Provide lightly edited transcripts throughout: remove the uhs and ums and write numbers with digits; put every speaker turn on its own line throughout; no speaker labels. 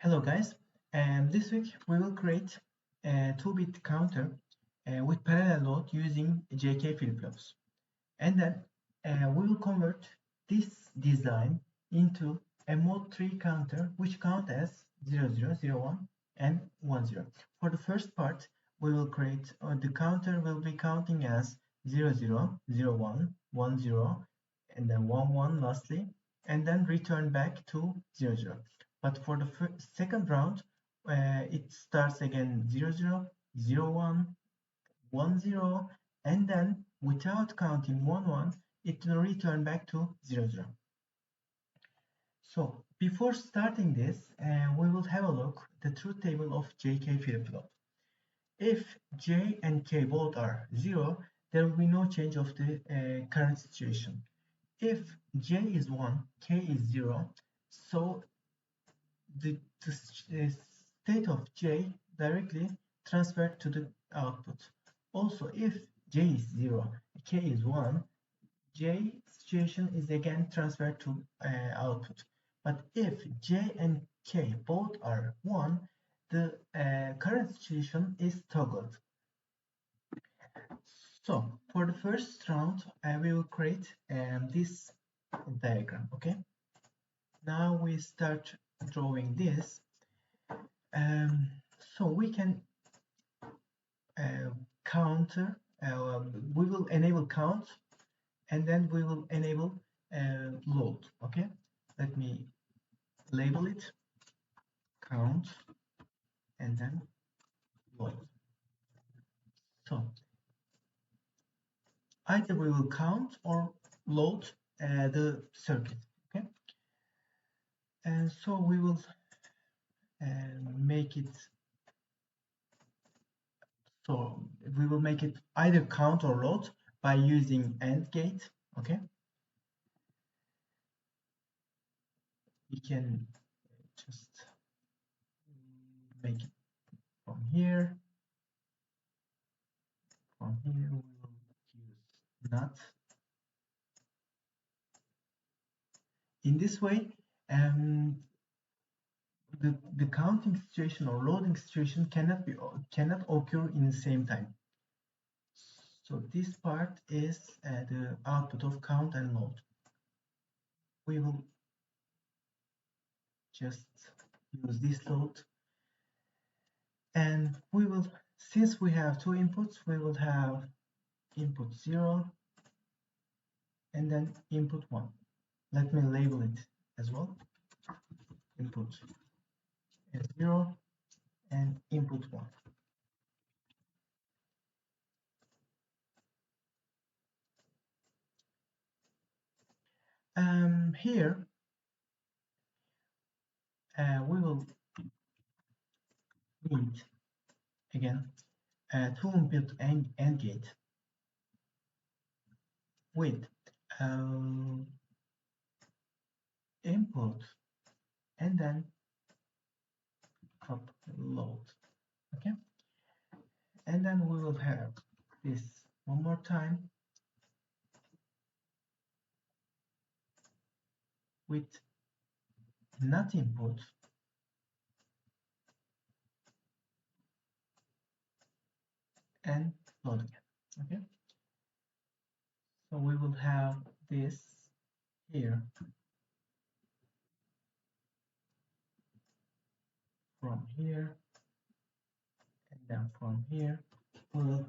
Hello guys, and this week we will create a 2-bit counter with parallel load using JK flip-flops. And then we will convert this design into a mode 3 counter which count as 0, 0, 0, 1 and 1, 0. For the first part, we will create, the counter will be counting as 0, 0, 0, 1, 1, 0, and then 1, 1 lastly, and then return back to 0, 0. But for the second round, it starts again 0, 0, 0, 1, 1, 0, and then without counting 1, 1, it will return back to 0, 0. So before starting this, we will have a look at the truth table of JK flip-flop. If J and K both are 0, there will be no change of the current situation. If J is 1, K is 0, so the state of J directly transferred to the output. Also, if J is 0, K is 1, J situation is again transferred to output. But if J and K both are 1, the current situation is toggled. So for the first round, we will create this diagram. Okay. Now we start drawing this. So we can counter. We will enable count, and then we will enable load. Okay. Let me label it count and then load. So either we will count or load the circuit. Okay. And so we will make it so we will make it either count or load by using AND gate. Okay. We can just make it from here. From here we will use NOT. In this way, the counting situation or loading situation cannot occur in the same time. So this part is the output of count and load. We will just use this load, and we will, since we have two inputs, we will have input 0 and then input 1. Let me label it as well. Input 0 and input 1. Here we will need again two input AND gate with input and then load. Okay, and then we will have this one more time with not input and load again. Okay, so we will have this here from here, and then from here we'll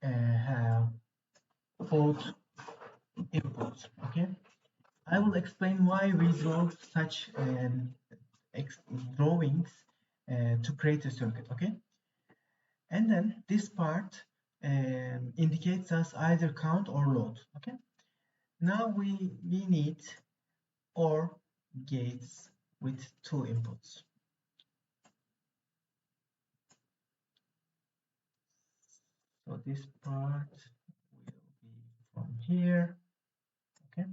have both inputs. Okay, I will explain why we draw such drawings to create a circuit. Okay, and then this part indicates us either count or load. Okay, now we need OR gates with two inputs. So this part will be from here. Okay,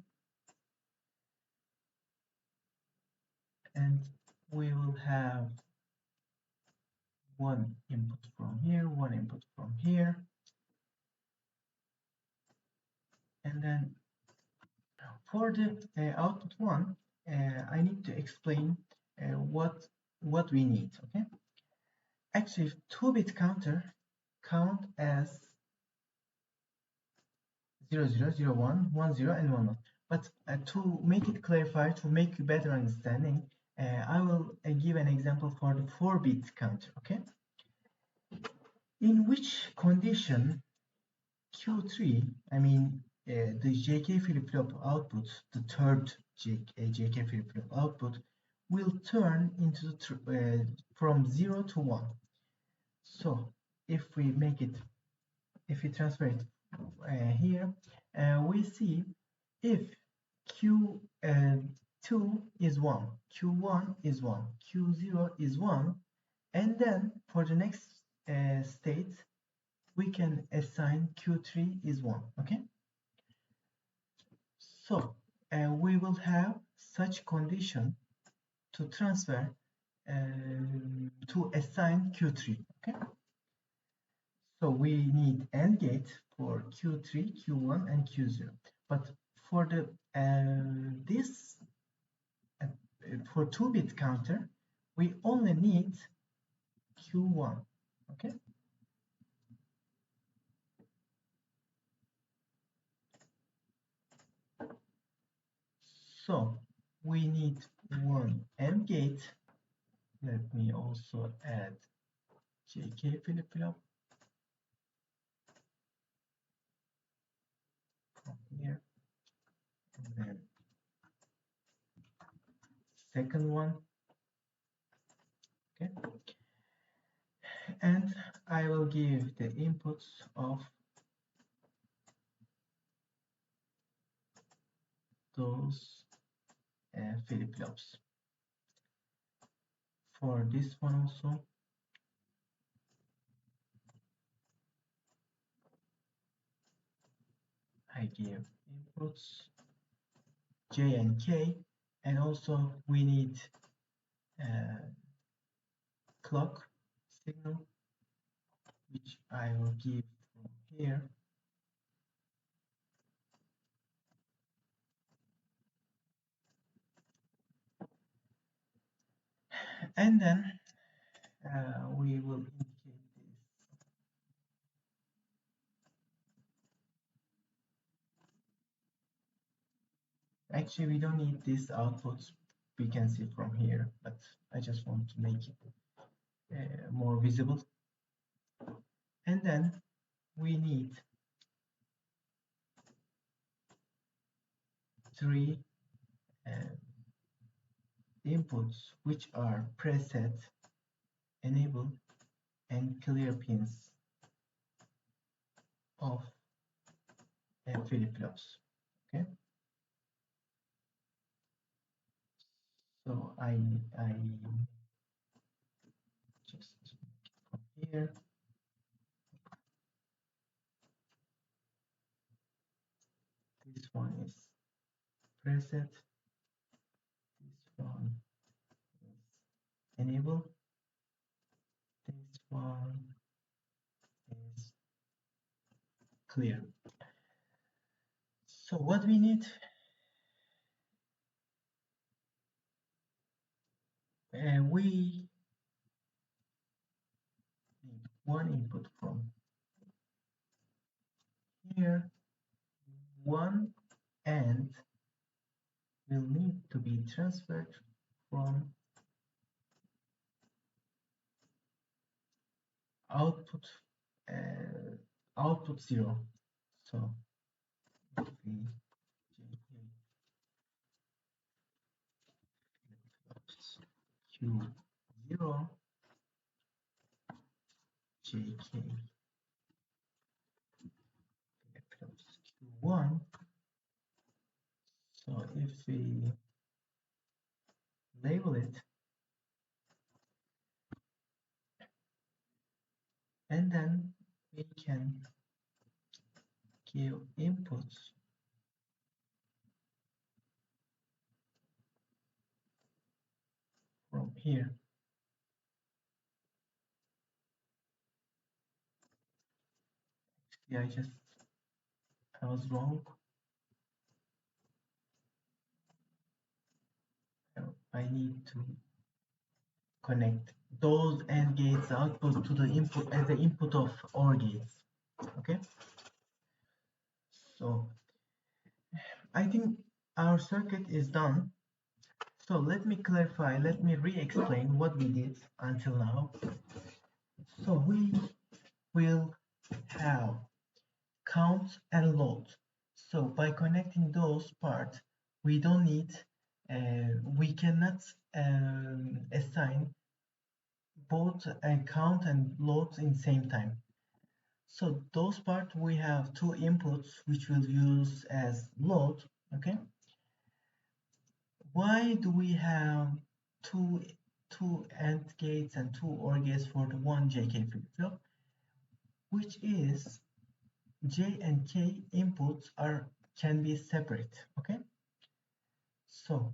and we will have one input from here, one input from here, and then for the output 1, I need to explain what what we need. Okay, actually 2-bit counter count as 0, 0, 0, 1, 1, 0, and 1, 1. But to make it clarify, to make you better understanding, I will give an example for the 4-bit counter. Okay, in which condition Q3, I mean the JK flip-flop output, the third JK flip-flop output, will turn into from 0 to 1. So if we make it, if we transfer it here, we see if Q2 is 1, Q1 is 1, Q0 is 1, and then for the next state, we can assign Q3 is 1. Okay, so we will have such condition to transfer to assign Q3. Okay, so we need AND gate for Q3, Q1, and Q0. But for the this for 2-bit counter, we only need Q1. Okay, so we need one AND gate. Let me also add JK flip-flop from here, and then second one. Okay, and I will give the inputs of those flip-flops. For this one also, I give inputs J and K, and also we need clock signal, which I will give from here. And then we will indicate this. Actually, we don't need this output. We can see from here, but I just want to make it more visible. And then we need 3 inputs, which are preset, enable, and clear pins of flip-flops. Okay, so I just from here. This one is preset. This one is enable. This one is clear. So what we need, we need one input from here, one and will need to be transferred from output output 0. So if we Q0 JK Q1. So if we label it and then we can give inputs from here. Yeah, I was wrong. I need to connect those AND gates output to the input as the input of OR gates. Okay, so I think our circuit is done. So let me clarify, let me re-explain what we did until now. So we will have count and load. So by connecting those parts, we don't need, we cannot assign both count and load in same time. So those parts we have two inputs which we'll use as load. Okay. Why do we have two AND gates and two OR gates for the one JK flip-flop? Which is J and K inputs can be separate. Okay. So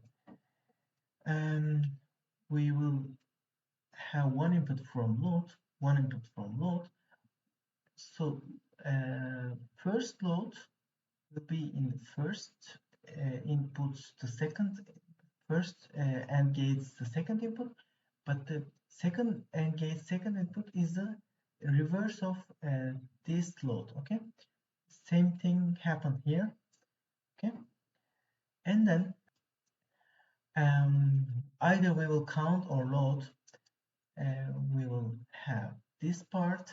we will have one input from load, one input from load. So first load will be in the first inputs to second, first AND gates the second input, but the second AND gate second input is the reverse of this load. Okay, same thing happened here. Okay, and then either we will count or load. We will have this part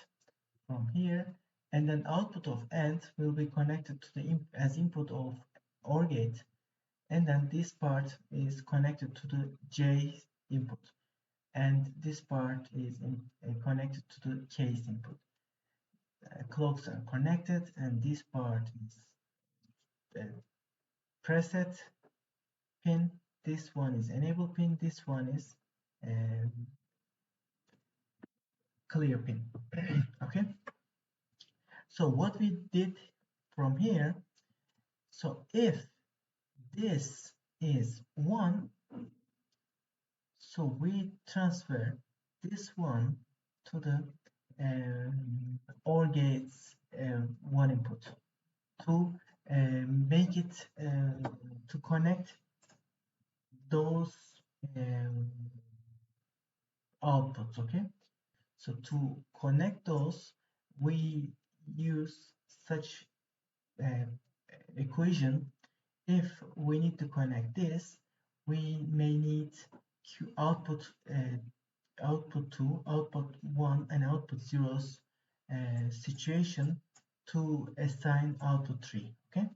from here, and then output of AND will be connected to the as input of OR gate, and then this part is connected to the J input, and this part is connected to the K's input. Clocks are connected, and this part is the preset pin. This one is enable pin. This one is clear pin. Okay. So what we did from here, so if this is 1, so we transfer this one to the OR gates 1 input to make it to connect those outputs. Okay, so to connect those we use such equation. If we need to connect this, we may need output output 2, output 1, and output 0's situation to assign output 3. Okay.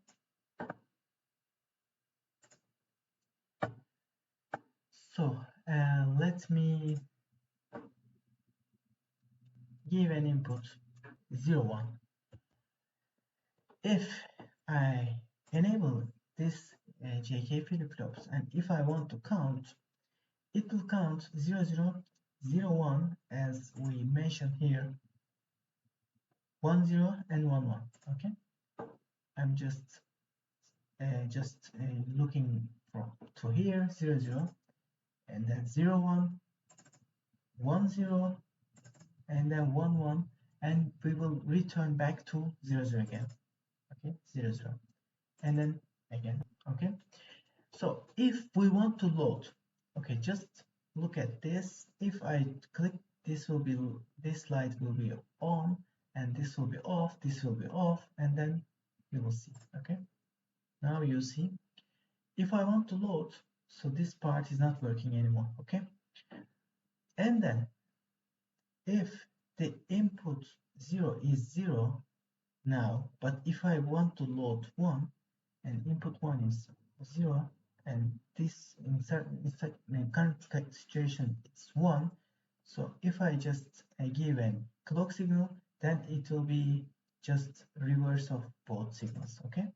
So let me give an input 0, 1. If I enable this JK flip-flops, and if I want to count, it will count 0, 0, 0, 1, as we mentioned here, 1, 0, and 1, 1. Okay, I'm just looking from to here, 0, 0, and then 0, 1, 1, 0, and then 1, 1, and we will return back to 0, 0 again. Okay, 0, 0, and then again. Okay, so if we want to load, okay, just look at this. If I click, this light will be on, and this will be off, this will be off, and then you will see. Okay, now you see, if I want to load, so this part is not working anymore. Okay, and then if the input 0 is 0 now, but if I want to load 1, and input 1 is 0, and this in current situation it's 1, so if I just give a clock signal, then it will be just reverse of both signals. Okay,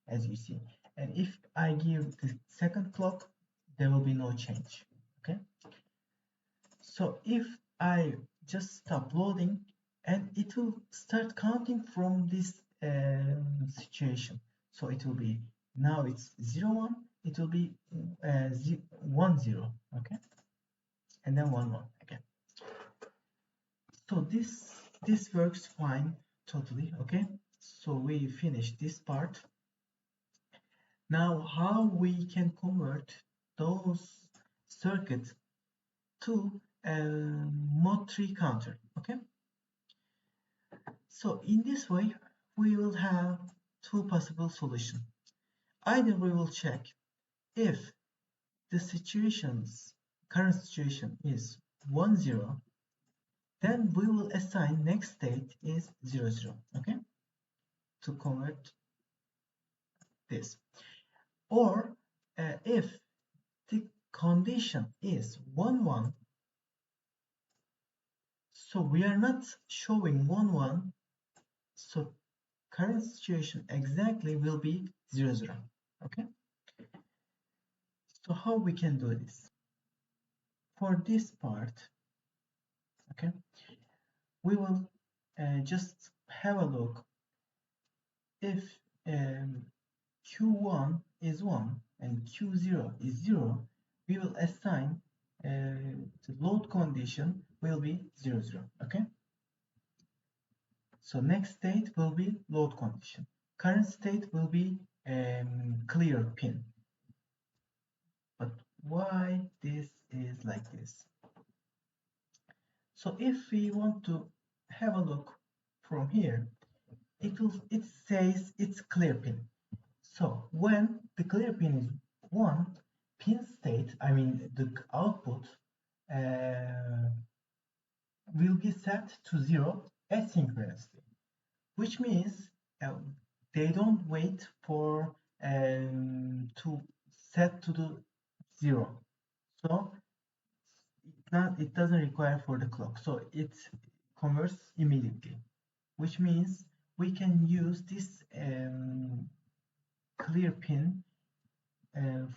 as you see, and if I give the second clock, there will be no change. Okay, so if I just stop loading, and it will start counting from this situation, so it will be, now it's 0, 1, it will be 1, 0. Okay, and then 1, 1 again. So this works fine totally. Okay, so we finish this part. Now how we can convert those circuits to mode 3 counter. Okay, so in this way we will have two possible solutions. Either we will check if the situation's current situation is 1 0, then we will assign next state is 0 0. Okay, to convert this. Or if the condition is 1 1, so we are not showing 1 1, so current situation exactly will be 0 0. Okay, so how we can do this? For this part, okay, we will just have a look. If q1 is 1 and q0 is 0, we will assign the load condition will be 0 0. Okay, so next state will be load condition. Current state will be clear pin. But why this is like this? So if we want to have a look from here, it says it's clear pin. So when the clear pin is 1, pin state, I mean the output will be set to 0 asynchronously, which means uh, they don't wait for to set to the 0. So it doesn't require for the clock. So it converts immediately, which means we can use this clear pin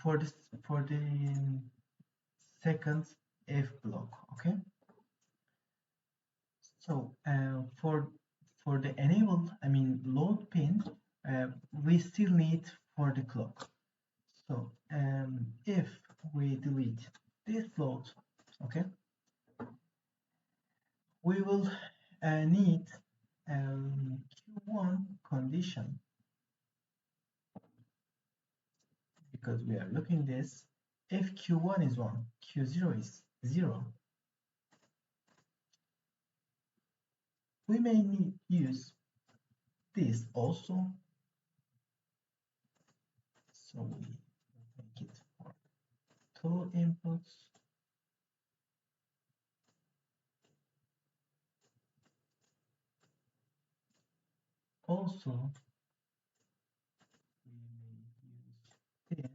for the second F block. Okay, so for the enabled, I mean load pin, we still need for the clock. So if we delete this load, okay, we will need q1 condition, because we are looking this. If q1 is 1, q0 is 0, we may need use this also. So we make it for two inputs. Also, we may use this,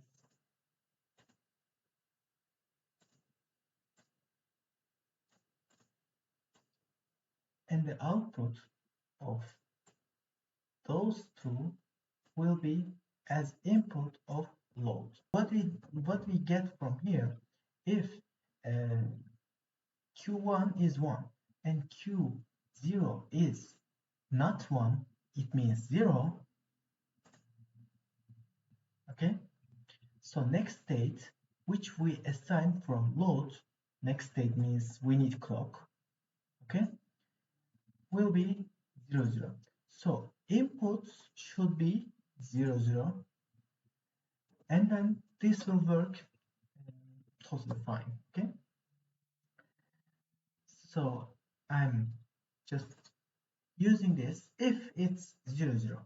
and the output of those two will be as input of load. What we get from here, if uh, q1 is 1 and q0 is not 1, it means 0. Okay, so next state, which we assign from load, next state means we need clock, okay, will be 0 0. So inputs should be 0 0, and then this will work totally fine. Okay, so I'm just using this if it's 0 0.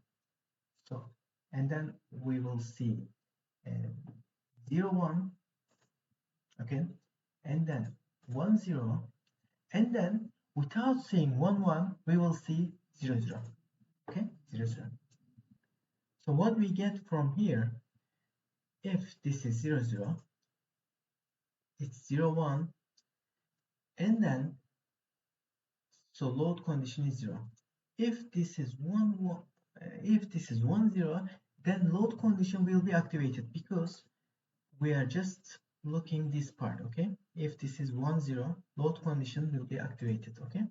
So and then we will see 0 1, okay, and then 1 0, and then without seeing 1 1 we will see 0 0. Okay, 0 0. So what we get from here, if this is 0 0, it's 0 1, and then so load condition is 0. If this is 1 1, if this is 1 0, then load condition will be activated, because we are just looking this part. Okay, if this is 1 0, load condition will be activated. Okay,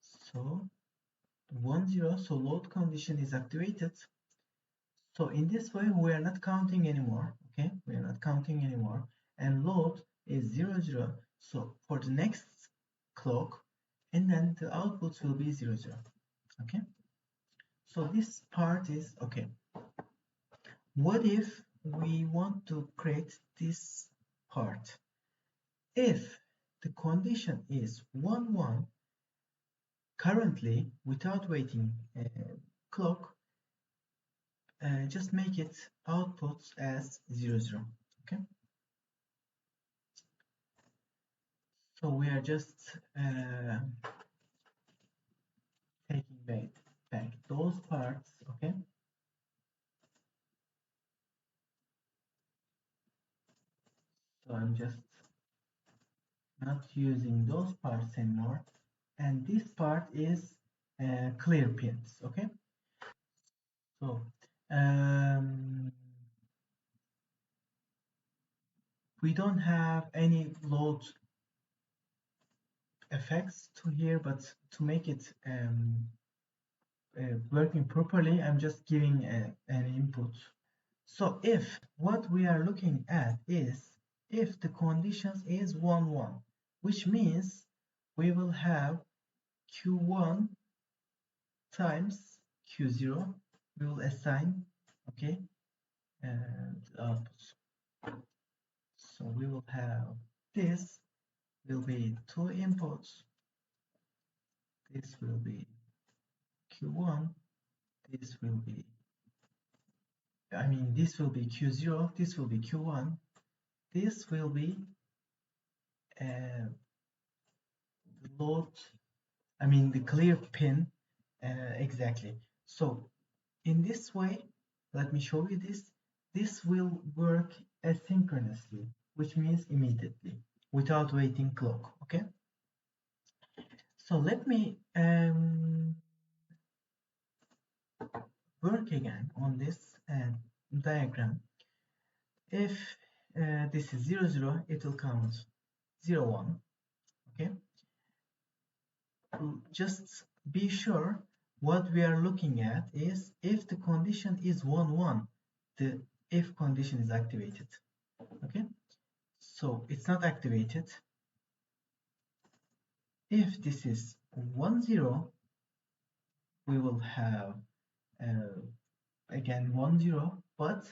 so 1 0, so load condition is activated. So in this way we are not counting anymore. Okay, we are not counting anymore, and load is 0 0. So for the next clock, and then the outputs will be 0 0. Okay, so this part is okay. What if we want to create this part? If the condition is 1 1, currently without waiting clock, just make it output as 0 0. Okay, so we are just taking back those parts. Okay, so I'm just not using those parts anymore, and this part is clear pins. Okay, so um, we don't have any load effects to here, but to make it working properly, I'm just giving an input. So if what we are looking at is if the conditions is 1 1, which means we will have q1 times q0, we will assign, okay, and outputs. So we will have this will be 2 inputs, this will be q1, this will be, this will be q0, this will be q1, this will be uh, the load, the clear pin, exactly. So in this way, let me show you this. This will work asynchronously, which means immediately, without waiting clock. Okay. So let me work again on this diagram. If this is 0 0, it will count 0 1. Okay. Just be sure what we are looking at is if the condition is 1 1, the if condition is activated. Okay, so it's not activated. If this is 1 0, we will have again 1 0, but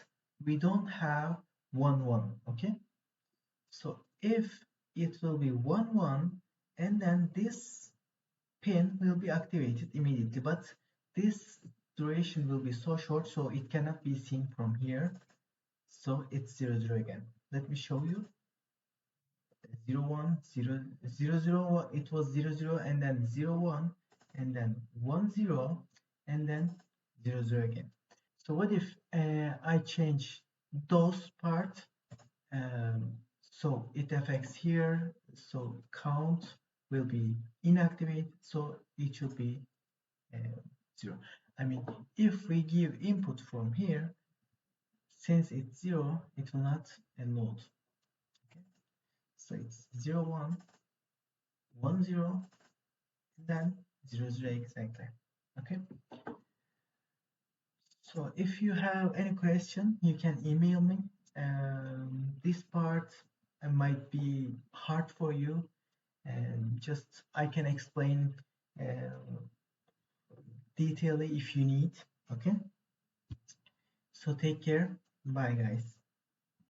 we don't have 1 1. Okay, so if it will be 1 1, and then this pin will be activated immediately, but this duration will be so short, so it cannot be seen from here. So it's 0 0 again. Let me show you. 0 1 0 0 0, it was 0 0, and then 0 1, and then 1 0, and then 0 0 again. So what if I change those parts? So it affects here, so count will be inactivated, so it should be 0. If we give input from here, since it's 0, it will not load. Okay, so it's 0 1 1 0, and then 0 0 exactly. Okay, so if you have any question, you can email me. This part might be hard for you, and just I can explain detailedly if you need. Okay, so take care. Bye guys.